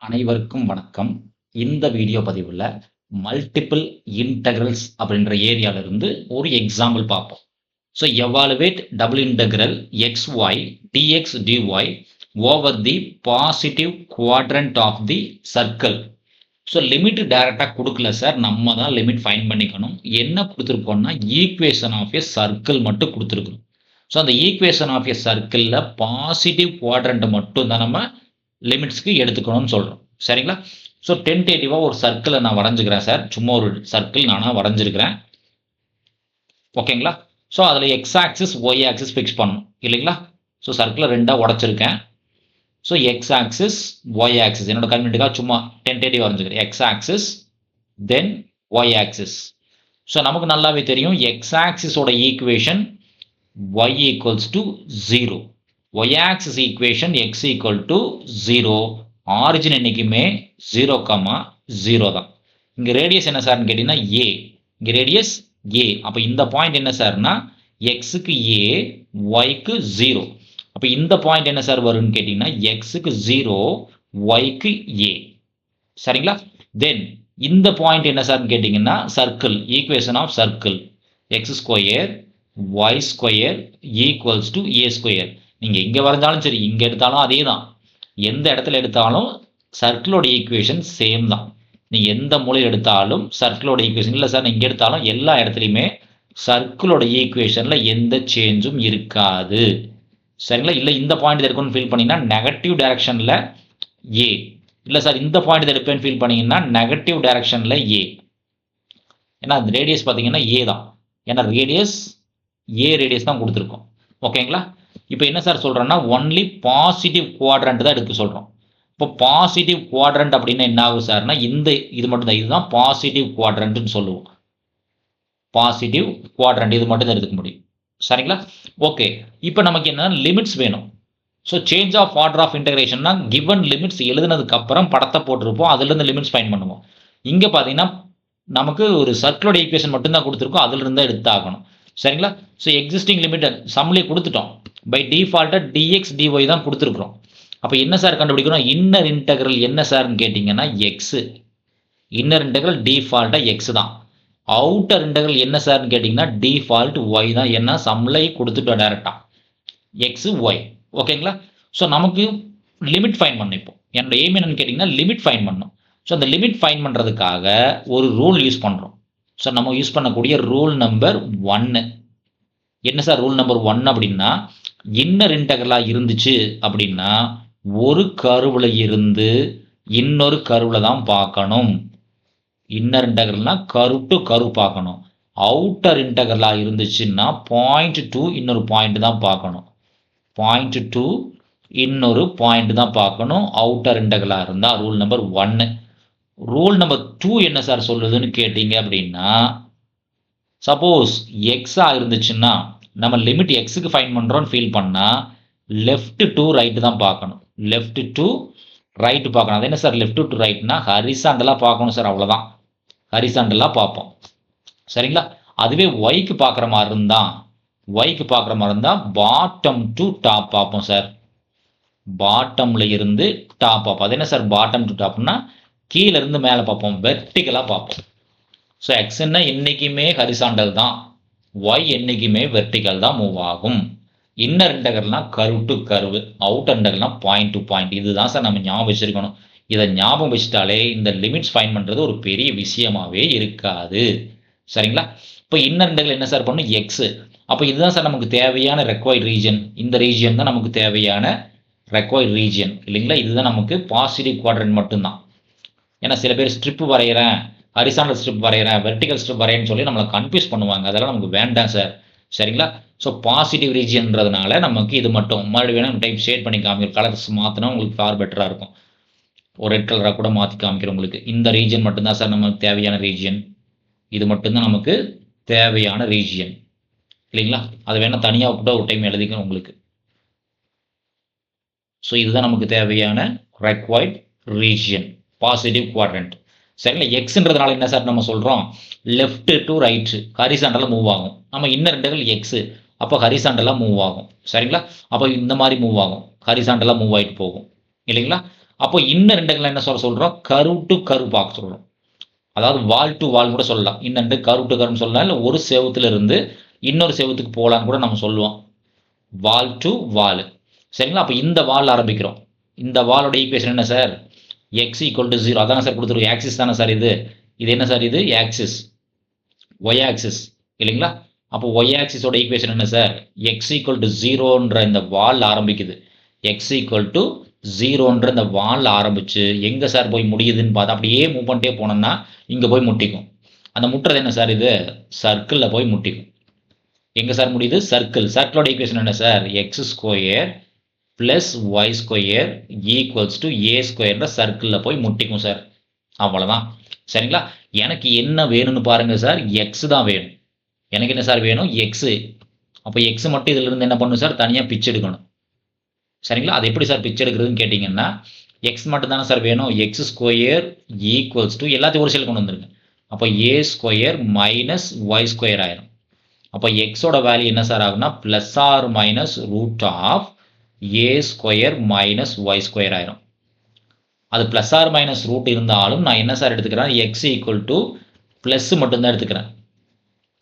அனைவருக்கும் வணக்கம். இந்த வீடியோ பதிவுல மல்டிபிள் இன்டெக்ரல்ஸ் அப்படின்ற ஏரியால இருந்து ஒரு எக்ஸாம்பிள் பார்ப்போம். So evaluate double integral xy dx dy over the positive quadrant of the circle. So limit டைரக்டா கொடுக்கல சார், நம்ம தான் லிமிட் ஃபைண்ட் பண்ணிக்கணும். என்ன கொடுத்துருக்கோம்னா ஈக்குவேஷன் ஆஃப் எ சர்க்கிள் மட்டும் கொடுத்துருக்கோம். ஸோ அந்த ஈக்குவேஷன் ஆஃப் எ சர்க்கிளில் பாசிட்டிவ் குவாட்ரண்ட் மட்டும் தான் நம்ம லிமிட்ஸ்க்கு எடுத்துக்கணும்னு சொல்கிறோம். சரிங்களா? ஸோ டென்டேட்டிவாக ஒரு சர்க்கிளை நான் வரைஞ்சிக்கிறேன் சார். சும்மா ஒரு சர்க்கிள் நானாக வரைஞ்சிருக்கிறேன். ஓகேங்களா? ஸோ அதில் x axis y axis fix பண்ணணும் இல்லைங்களா? ஸோ சர்க்கிளை ரெண்டாக உடச்சிருக்கேன். So x axis y axis என்னோட கம்யூனிட்டிக்காக சும்மா டென்டேட்டிவ் வரைஞ்சிக்கிறேன். X axis then y axis. So நமக்கு நல்லாவே தெரியும் எக்ஸ் ஆக்சிஸோட equation y equals to 0. y-axis equation x equal to 0. origin என்னைக்குமே 0, 0 தான். இங்க ரேடியஸ் என்ன சார்னு கேட்டீங்கன்னா a. இங்க ரேடியஸ் a. அப்ப இந்த பாயிண்ட் என்ன சார்னா x-க்கு a, y-க்கு 0. அப்ப இந்த பாயிண்ட் என்ன சார் வரும்னு கேட்டீங்கன்னா x-க்கு 0, y-க்கு a. சரிங்களா? தென் இந்த பாயிண்ட் என்ன சார்னு கேட்டீங்கன்னா circle, equation of circle x square y square equals to a square. நீங்கள் எங்கே வரைஞ்சாலும் சரி, இங்கே எடுத்தாலும் அதே தான். எந்த இடத்துல எடுத்தாலும் சர்க்கிளோட ஈக்குவேஷன் சேம் தான். நீங்கள் எந்த மூலையில் எடுத்தாலும் சர்க்கிளோட ஈக்குவேஷன் இல்லை சார், இங்கே எடுத்தாலும் எல்லா இடத்துலையுமே சர்க்கிளோட ஈக்குவேஷனில் எந்த சேஞ்சும் இருக்காது. சரிங்களா? இல்லை இந்த பாயிண்ட் இருக்குன்னு ஃபீல் பண்ணிங்கன்னா நெகட்டிவ் டைரக்ஷனில் ஏ. இல்லை சார் இந்த பாயிண்ட் எடுப்பேன்னு ஃபீல் பண்ணிங்கன்னா நெகட்டிவ் டைரக்ஷனில் ஏ. ஏன்னா அந்த ரேடியஸ் பார்த்தீங்கன்னா ஏ தான். ஏன்னா ரேடியஸ் ஏ ரேடியஸ் தான் கொடுத்துருக்கோம். ஓகேங்களா? இப்போ என்ன சார் சொல்கிறோன்னா ஒன்லி பாசிட்டிவ் குவாட்ரண்ட் தான் எடுக்க சொல்கிறோம். இப்போ பாசிட்டிவ் குவாட்ரண்ட் அப்படின்னா என்ன ஆகும் சார்னா இது மட்டும் தான், இதுதான் பாசிட்டிவ் குவாட்ரண்ட்னு சொல்லுவோம். பாசிட்டிவ் குவாட்ரண்ட் இது மட்டும் தான் எடுத்துக்க முடியும். சரிங்களா? ஓகே, இப்போ நமக்கு என்ன லிமிட்ஸ் வேணும். So change of order of இன்டகிரேஷன்னா கிவன் லிமிட்ஸ் எழுதுனதுக்கு அப்புறம் படத்தை போட்டிருப்போம், அதுலேருந்து லிமிட்ஸ் ஃபைண்ட் பண்ணுவோம். இங்கே பார்த்தீங்கன்னா நமக்கு ஒரு சர்க்கிளோட ஈக்குவேஷன் மட்டும்தான் கொடுத்துருக்கோம், அதுலேருந்து தான் எடுத்தாகணும். சரிங்களா? ஸோ எக்ஸிஸ்டிங் லிமிட் சம்லேயே கொடுத்துட்டோம். பை டிஃபால்ட்டாக டிஎக்ஸ் டிஒய் தான் கொடுத்துருக்குறோம். அப்போ என்ன சார் கண்டுபிடிக்கணும்? இன்னர் இன்டெக்ரல் என்ன சார்னு கேட்டிங்கன்னா எக்ஸு. இன்னர் இன்டெக்ரல் டிஃபால்ட்டாக எக்ஸ் தான். அவுட்டர் இன்டெக்ரல் என்ன சார்னு கேட்டிங்கன்னா டிஃபால்ட் ஒய் தான். என்ன சம்லேயே கொடுத்துட்டோம் டேரெக்டாக எக்ஸு ஒய். ஓகேங்களா? ஸோ நமக்கு லிமிட் ஃபைன் பண்ணணும். இப்போ என்னோட எய்ம் என்னன்னு கேட்டிங்கன்னா லிமிட் ஃபைன் பண்ணணும். ஸோ அந்த லிமிட் ஃபைன் பண்ணுறதுக்காக ஒரு ரூல் யூஸ் பண்ணுறோம். ஸோ நம்ம யூஸ் பண்ணக்கூடிய ரூல் நம்பர் 1. என்ன சார் ரூல் நம்பர் 1 அப்படின்னா இன்னர் இன்டெக்ரலாக இருந்துச்சு அப்படின்னா ஒரு கர்வில் இருந்து இன்னொரு கர்வில் தான் பார்க்கணும். இன்னர் இன்டெக்ரல்னா கர்வ் டு கர்வ் பார்க்கணும். அவுட்டர் இன்டெக்ரலாக இருந்துச்சுன்னா பாயிண்ட் டு இன்னொரு பாயிண்ட் தான் பார்க்கணும். பாயிண்ட் டு இன்னொரு பாயிண்ட் தான் பார்க்கணும் அவுட்டர் இன்டெக்ரலாக இருந்தால். Rule number 1. ரூல் நம்பர் 2 என்ன சார் சொல்லுதுன்னு கேட்டீங்க அப்படின்னா சப்போஸ் எக்ஸா இருந்துச்சுன்னா நம்ம லிமிட் எக்ஸுக்கு ஃபைன் பண்ணுறோன்னு ஃபீல் பண்ணால் லெஃப்ட் டு ரைட்டு தான் பார்க்கணும். லெஃப்ட் டு ரைட்டு பார்க்கணும். அது என்ன சார் லெஃப்ட் டு ரைட்னா ஹரிசாண்டலாக பார்க்கணும் சார், அவ்வளோதான். ஹரிசாண்டலாக பார்ப்போம். சரிங்களா? அதுவே ஒய்க்கு பார்க்குற மாதிரி இருந்தால் பாட்டம் டு டாப் பார்ப்போம் சார். பாட்டமில் இருந்து டாப் பார்ப்போம். அது என்ன சார் பாட்டம் டு டாப்னா கீழே இருந்து மேலே பார்ப்போம், வெர்டிகலாக பார்ப்போம். ஸோ எக்ஸ்ன்னா என்றைக்குமே ஹரிசாண்டல் தான், ஒய் என்றைக்குமே வெர்டிகல் தான் மூவ் ஆகும். இன்னர் இன்டெக்ரல்னா கர்வ் டு கர்வ், அவுட்டர் இன்டெக்ரல்னா பாயிண்ட் டு பாயிண்ட். இதுதான் சார் நம்ம ஞாபகம் வச்சிருக்கணும். இதை ஞாபகம் வச்சுட்டாலே இந்த லிமிட்ஸ் ஃபைன் பண்ணுறது ஒரு பெரிய விஷயமாகவே இருக்காது. சரிங்களா? இப்போ இன்னர் இன்டெக்ரல் என்ன சார் பண்ணும் எக்ஸு. அப்போ இதுதான் சார் நமக்கு தேவையான ரெக்வயர்ட் ரீஜன். இந்த ரீஜன் தான் நமக்கு தேவையான ரெக்வயர்ட் ரீஜன் இல்லைங்களா? இதுதான் நமக்கு பாசிட்டிவ் குவாட்ரண்ட் மட்டும்தான். ஏன்னா சில பேர் ஸ்ட்ரிப் வரைகிறேன், ஹரிசாண்டல் ஸ்ட்ரிப் வரைகிறேன், வெர்டிகல் ஸ்ட்ரிப் வரையன்னு சொல்லி நம்மளை கன்ஃபியூஸ் பண்ணுவாங்க. அதெல்லாம் நமக்கு வேண்டாம் சார். சரிங்களா? ஸோ பாசிட்டிவ் ரீஜியன்றதுனால நமக்கு இது மட்டும். மறுபடியும் வேணும் டைப் ஷேட் பண்ணி காமிக்கிற கலர்ஸ் மாற்றினா உங்களுக்கு ஃபார் பெட்டராக இருக்கும். ஒரு ரெட் கலராக கூட மாற்றி காமிக்கிற உங்களுக்கு. இந்த ரீஜன் மட்டும்தான் சார் நமக்கு தேவையான ரீஜியன். இது மட்டும்தான் நமக்கு தேவையான ரீஜியன் இல்லைங்களா? அது வேணால் தனியாக கூட ஒரு டைம் எழுதிக்கணும் உங்களுக்கு. ஸோ இதுதான் நமக்கு தேவையான ரெக்வயர்ட் ரீஜியன், பாசிட்டிவ் குவாட்ரண்ட். சரிங்களா? எக்ஸ்ன்றதுனால என்ன சார் நம்ம சொல்கிறோம் லெஃப்ட் டு ரைட்டு ஹரிசாண்டலாக மூவ் ஆகும். நம்ம இன்னர் இன்டெக்ரல் எக்ஸு, அப்போ ஹரிசாண்டலாக மூவ் ஆகும். சரிங்களா? அப்போ இந்த மாதிரி மூவ் ஆகும், ஹரிசாண்டலாக மூவ் ஆகிட்டு போகும் இல்லைங்களா? அப்போ இன்னர் இன்டெக்ரல் என்ன சொல்கிறோம், கர்வ் டு கர்வ் பார்க்க சொல்கிறோம். அதாவது வால் டு வால் கூட சொல்லலாம். இன்னர் கர்வ் டு கர்வ்னு சொல்லலாம். இல்லை ஒரு செவத்துல இருந்து இன்னொரு செவத்துக்கு போகலான்னு கூட நம்ம சொல்லுவோம். வால் டு வால். சரிங்களா? அப்போ இந்த வால் ஆரம்பிக்கிறோம். இந்த வாலோட ஈக்குவேஷன் என்ன சார், எக்ஸ் ஈக்குவல் டு 0. அதான சார் கொடுத்துருக்கு. ஆக்சிஸ் தானே சார் இது. இது என்ன சார், இது ஆக்சிஸ், ஒய் ஆக்சிஸ் இல்லைங்களா? அப்போ ஒய் ஆக்சிஸோட ஈக்குவேஷன் என்ன சார், எக்ஸ் ஈக்குவல் டு 0ன்ற இந்த வால் ஆரம்பிக்குது. எக்ஸ் ஈக்குவல் டு 0ன்ற இந்த வால் ஆரம்பிச்சு எங்கே சார் போய் முடியுதுன்னு பார்த்தா அப்படியே மூவ் பண்ணிட்டே போனோம்னா இங்கே போய் முட்டிக்கும். அந்த முட்டுறது என்ன சார், இது சர்க்கிளில் போய் முட்டிக்கும். எங்கே சார் முடியுது, சர்க்கிள். சர்க்கிளோட ஈக்குவேஷன் என்ன sir, x square plus y square equals to a ஸ்கொயர்ன்ற சர்க்கிளில் போய் முட்டிக்கும் சார். அவ்வளோதான். சரிங்களா? எனக்கு என்ன வேணும்னு பாருங்கள் சார், எக்ஸ் தான் வேணும். எனக்கு என்ன சார் வேணும், எக்ஸு. அப்போ எக்ஸ் மட்டும் இதிலிருந்து என்ன பண்ணணும் சார், தனியாக பிச்சு எடுக்கணும். சரிங்களா? அது எப்படி சார் பிச்சு எடுக்கிறதுன்னு கேட்டிங்கன்னா, எக்ஸ் மட்டும் தானே சார் வேணும். எக்ஸ் ஸ்கொயர் ஈக்குவல்ஸ் டு எல்லாத்தையும் ஒரு சைடு கொண்டு வந்துருங்க. அப்போ a square minus y square ஆயிரும். அப்போ எக்ஸோட வேல்யூ என்ன சார் ஆகுனா plus or minus root of a square minus y square ஆயிரும். அது ப்ளஸ் ஆர் மைனஸ் ரூட் இருந்தாலும் நான் என்ன சார் எடுத்துக்கிறேன், எக்ஸ் ஈக்குவல் டு ப்ளஸ் மட்டும்தான் எடுத்துக்கிறேன்.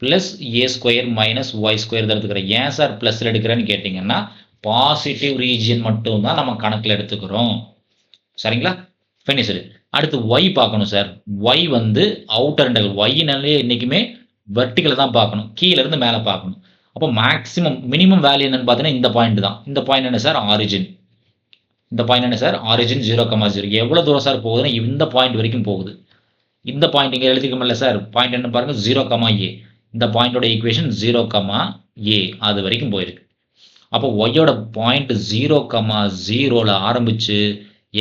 Plus A square minus y square தான் எடுத்துக்கிறேன். ஏன் சார் ப்ளஸில் எடுக்கிறேன்னு கேட்டிங்கன்னா, பாசிட்டிவ் ரீஜியன் மட்டும்தான் நம்ம கணக்கில் எடுத்துக்கிறோம். சரிங்களா? ஃபினிஷ்டு. அடுத்து ஒய் பார்க்கணும் சார். ஒய் வந்து அவுட்டர் இன்டெக்ரல். ஒய்னாலே என்றைக்குமே வெர்டிக்கலை தான் பார்க்கணும், கீழேருந்து மேலே பார்க்கணும். அப்போ மேக்ஸிமம் மினிமம் வேல்யூ என்னன்னு பார்த்தீங்கன்னா இந்த பாயிண்ட் தான். இந்த பாயிண்ட் என்ன சார், ஆரிஜின். இந்த பாயிண்ட் என்ன சார், ஆரிஜின் 0,0. எவ்வளோ தூரம் சார் போகுதுன்னா இந்த பாயிண்ட் வரைக்கும் போகுது. இந்த பாயிண்ட் இங்கே எழுதிக்கமில்ல சார், பாயிண்ட் என்ன பாருங்கள், 0,a. இந்த பாயிண்டோட ஈக்குவேஷன் 0,a அது வரைக்கும் போயிருக்கு. அப்போ ஒய்யோட பாயிண்ட் 0,0ல் ஆரம்பித்து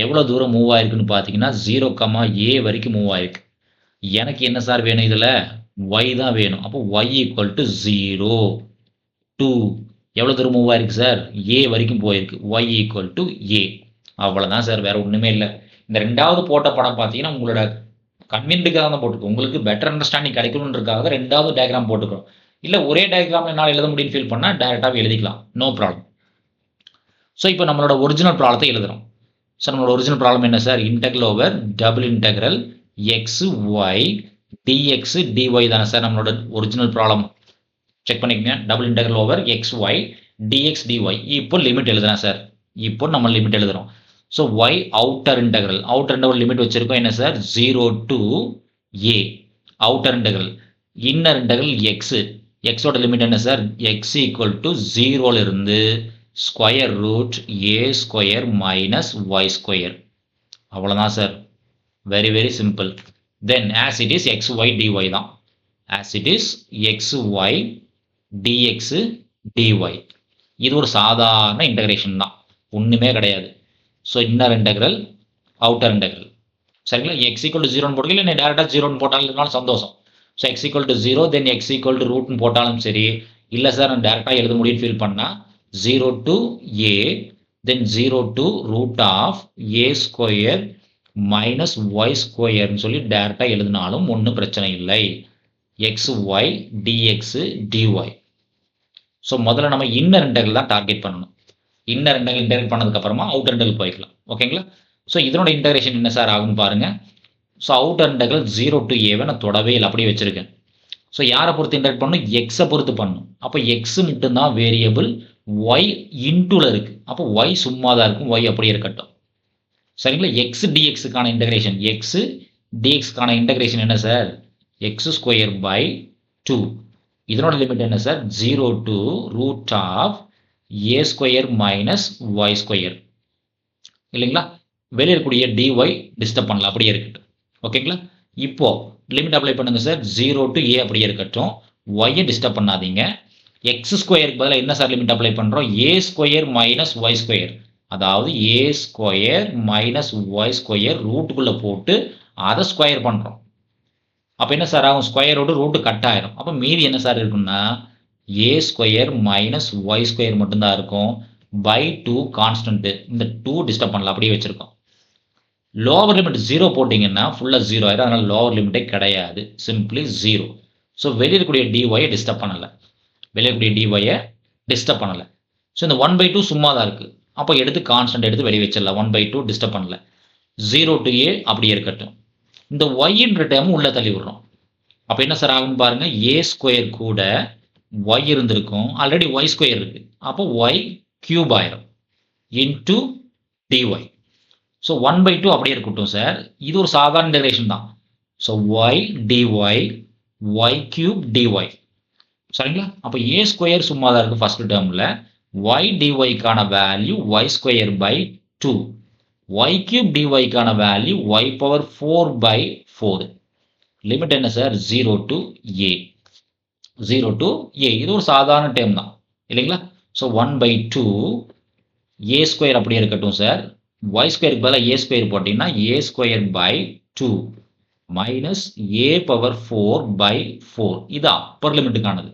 எவ்வளோ தூரம் மூவ் ஆயிருக்குன்னு பார்த்தீங்கன்னா 0,a வரைக்கும் மூவ் ஆயிருக்கு. எனக்கு என்ன சார் வேணும், இதில் ஒய் தான் வேணும். அப்போ ஒய் ஈக்குவல் டு 0 2 எவ்வளோ தூரம் மூவ் ஆயிருக்கு சார், ஏ வரைக்கும் போயிருக்கு. ஒய் ஈக்குவல் டு ஏ. அவ்வளோதான் சார், வேறு ஒன்றுமே இல்லை. இந்த ரெண்டாவது போட்ட படம் பார்த்தீங்கன்னா உங்களோட கன்வீனியன்ட்டுக்காக தான் போட்டுருக்கோம். உங்களுக்கு பெட்டர் அண்டர்ஸ்டாண்டிங் கிடைக்கணுன்றதுக்காக ரெண்டாவது டயக்ராம் போட்டுக்கிறோம். இல்லை ஒரே டயக்ராம் என்னால் எழுத முடியும்னு ஃபீல் பண்ணால் டேரெக்டாகவே எழுதிக்கலாம், நோ ப்ராப்ளம். ஸோ இப்போ நம்மளோட ஒரிஜினல் ப்ராப்ளத்தை எழுதுகிறோம். சார் நம்மளோட ஒரிஜினல் ப்ராப்ளம் என்ன sir, integral over double integral x y dx dy தானே சார் நம்மளோட ஒரிஜினல் ப்ராப்ளம். செக் பண்ணிக்கங்க. Double integral over x y dx dy. இப்போ லிமிட் எழுதுனா சார், இப்போ நம்ம லிமிட் எழுதுகிறோம். So y outer integral. Outer integral limit வச்சுருக்கோம் என்ன sir, 0 to a outer integral. Inner integral x. எக்ஸோட லிமிட் என்ன சார், எக்ஸ் ஈக்குவல் டு 0லிருந்து square root a square minus y square. அவ்வளோதான் sir, very very simple. Then as it is x y dy தான். As it is x y dx dy. இது ஒரு சாதாரண integration தான், ஒன்றுமே கிடையாது. So inner integral outer integral. சரிங்களா? X equal to 0ன்னு போட்டுக்கல, இல்லை டேரெக்டாக 0ன்னு போட்டாலும் இருந்தாலும் சந்தோஷம். So x equal to 0 then x equal to ரூட்னு போட்டாலும் சரி. இல்லை சார் நான் டேரெக்டாக எழுத முடியும்னு ஃபீல் பண்ணால் 0 to a then 0 to root of a square minus y ஸ்கொயர்னு சொல்லி டேரெக்டாக எழுதினாலும் ஒன்றும் பிரச்சனை இல்லை. X y dx dy. So முதல்ல நம்ம இன்னர் இன்டெக்ரல் தான் டார்கெட் பண்ணணும். இன்னர் இன்டெக்ரல் இன்டெகிரேட் பண்ணதுக்கப்புறமா அவுட்டர் இன்டெக்ரல் போய்க்கலாம். ஓகேங்களா? ஸோ இதனோட இன்டகிரேஷன் என்ன சார் ஆகுன்னு பாருங்கள். So outer integral 0 to a நான் தொடவே இல்லை, அப்படியே வச்சுருக்கேன். ஸோ யாரை பொறுத்து இன்டெகிரேட் பண்ணணும், எக்ஸை பொறுத்து பண்ணணும். அப்போ எக்ஸ் மட்டும்தான் வேரியபிள், ஒய் இன்டூவில் இருக்குது. அப்போ ஒய் சும்மா தான் இருக்கும், ஒய் அப்படியே இருக்கட்டும். சரிங்களா? எக்ஸ் டிஎக்ஸுக்கான இன்டகிரேஷன், எக்ஸ் டிஎக்ஸ்க்கான இன்டகிரேஷன் என்ன சார், எக்ஸ் ஸ்கொயர் பை 2. இதனோட லிமிட் என்ன sir, 0 to root of a square minus y square. இல்லைங்களா? வெளியே இருக்கக்கூடிய டிஒய் டிஸ்டர்ப் பண்ணலாம், அப்படியே இருக்கட்டும். ஓகேங்களா? இப்போ லிமிட் அப்ளை பண்ணுங்க சார், 0 to a அப்படியே இருக்கட்டும், ஒய்யை டிஸ்டர்ப் பண்ணாதீங்க. எக்ஸ் ஸ்கொயருக்கு பதிலாக என்ன சார் லிமிட் அப்ளை பண்ணுறோம், ஏ ஸ்கொயர் மைனஸ் ஒய் ஸ்கொயர். அதாவது ஏ ஸ்கொயர் மைனஸ் ஒய் ஸ்கொயர் ரூட்டுக்குள்ளே போட்டு அதை ஸ்கொயர் பண்ணுறோம். அப்போ என்ன சார் ஆகும், ஸ்கொயர் ரூட்டு கட் ஆயிரும். அப்போ மீதி என்ன சார் இருக்குன்னா ஏ ஸ்கொயர் மைனஸ் ஒய் ஸ்கொயர் மட்டும்தான் இருக்கும். பை 2 கான்ஸ்டன்ட்டு, இந்த 2 டிஸ்டர்ப் பண்ணலாம், அப்படியே வச்சுருக்கோம். லோவர் லிமிட் 0 போட்டிங்கன்னா ஃபுல்லாக 0 ஆயிடும். அதனால் லோவர் லிமிட்டே கிடையாது, சிம்பிளி 0. ஸோ வெளியே இருக்கக்கூடிய டிஒயை டிஸ்டர்ப் பண்ணலை, வெளியே இருக்கக்கூடிய டிஒயை டிஸ்டர்ப் பண்ணலை. ஸோ இந்த 1/2 சும்மா தான் இருக்குது. அப்போ எடுத்து கான்ஸ்டன்ட் எடுத்து வெளியே வச்சிடலாம், 1/2 டிஸ்டர்ப் பண்ணல. 0 to a அப்படியே இருக்கட்டும். இந்த yன்ற டேர்ம் உள்ள தள்ளி விடுறோம். அப்ப என்ன சார் ஆகும்னு பாருங்க, a ஸ்கொயர் கூட y இருந்திருக்கும். ஆல்ரெடி y ஸ்கொயர் இருக்கு. அப்போ y கியூப் ஆயிரும் இன்டு dy. ஸோ 1/2 அப்படியே இருக்கட்டும் சார். இது ஒரு சாதாரண இன்டகிரேஷன் தான். So y dy y cube dy. சரிங்களா? அப்போ a ஸ்கொயர் சும்மா தான் இருக்கு ஃபர்ஸ்ட் டேர்ம்ல. y dy கான value y square by 2. y cube dy கான value y power 4 by 4. Limit என்ன sir? 0 to a. 0 to a. இது ஒரு சாதாரண டேர்ம் தான் இல்லைங்களா? ஸோ 1/2 a ஸ்கொயர் அப்படியே இருக்கட்டும் சார். y ஸ்கொயருக்கு பதிலாக a ஸ்கொயர் போட்டிங்கன்னா a square by 2 minus a power 4 by 4. இது அப்பர் லிமிட்டுக்கானது.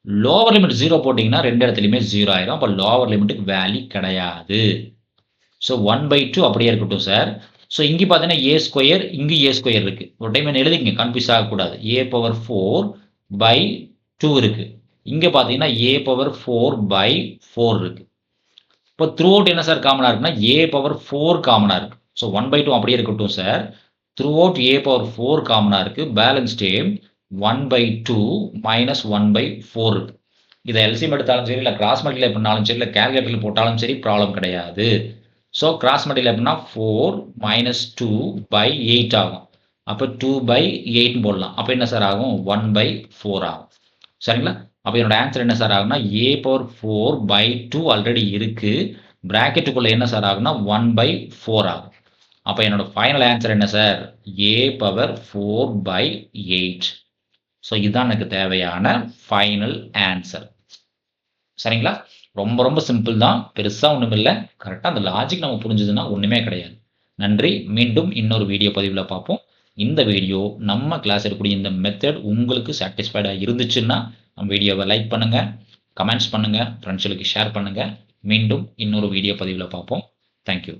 லோவர் லிமிட் 0 போட்டிங்கன்னா ரெண்டு இடத்துலையுமே 0 ஆயிரும். அப்போ லோவர் லிமிட்டுக்கு வேல்யூ கிடையாது. ஸோ 1/2 அப்படியே இருக்கட்டும் சார். ஸோ இங்கே பார்த்தீங்கன்னா a ஸ்கொயர், இங்கே a ஸ்கொயர் இருக்கு. ஒரு டைம் என்ன எழுதிங்க, கன்ஃபியூஸ் ஆகக்கூடாது. a பவர் 4 by 2 இருக்கு. இங்கே பார்த்தீங்கன்னா a பவர் 4 by 4 இருக்கு. இப்போ த்ரூ அவுட் என்ன சார் காமனாக இருக்குன்னா a பவர் 4 காமனாக இருக்கு. ஸோ 1/2 அப்படியே இருக்கட்டும் sir. Through out a power 4 காமனாக இருக்கு. பேலன்ஸ் டேம் 1/2 மைனஸ் 1/4 இருக்கு. இதை எல்சிஎம் எடுத்தாலும் சரி, இல்லை கிராஸ் மல்டிப்ளை பண்ணாலும் சரி, இல்லை கேல்குலேட்டரில் போட்டாலும் சரி, ப்ராப்ளம் கிடையாது. ஸோ கிராஸ் மல்டிப்ளை பண்ணால் 4 மைனஸ் 2 by 8 ஆகும். அப்போ 2/8 போடலாம். அப்போ என்ன சார் ஆகும்? 1/4 ஆகும். சரிங்களா? அப்போ என்னோட ஆன்சர் என்ன சார் ஆகும்னா a பவர் 4 by 2 ஆல்ரெடி இருக்கு. பிராக்கெட்டுக்குள்ள என்ன சார் ஆகும்னா 1/4 ஆகும். அப்போ என்னோட ஃபைனல் ஆன்சர் என்ன sir? a power 4 by 8. So இதுதான் எனக்கு தேவையான ஃபைனல் ஆன்சர். சரிங்களா? ரொம்ப ரொம்ப சிம்பிள் தான், பெருசா ஒன்றும் இல்லை. கரெக்டாக அந்த லாஜிக் நம்ம புரிஞ்சதுன்னா ஒன்றுமே கிடையாது. நன்றி. மீண்டும் இன்னொரு வீடியோ பதிவில் பார்ப்போம். இந்த வீடியோ நம்ம கிளாஸ் இருக்கக்கூடிய இந்த மெத்தட் உங்களுக்கு சாட்டிஸ்ஃபைடாக இருந்துச்சுன்னா நம்ம வீடியோவை லைக் பண்ணுங்க, கமெண்ட்ஸ் பண்ணுங்க, ஃப்ரெண்ட்ஸுகளுக்கு ஷேர் பண்ணுங்க. மீண்டும் இன்னொரு வீடியோ பதிவில் பார்ப்போம். தேங்க்யூ.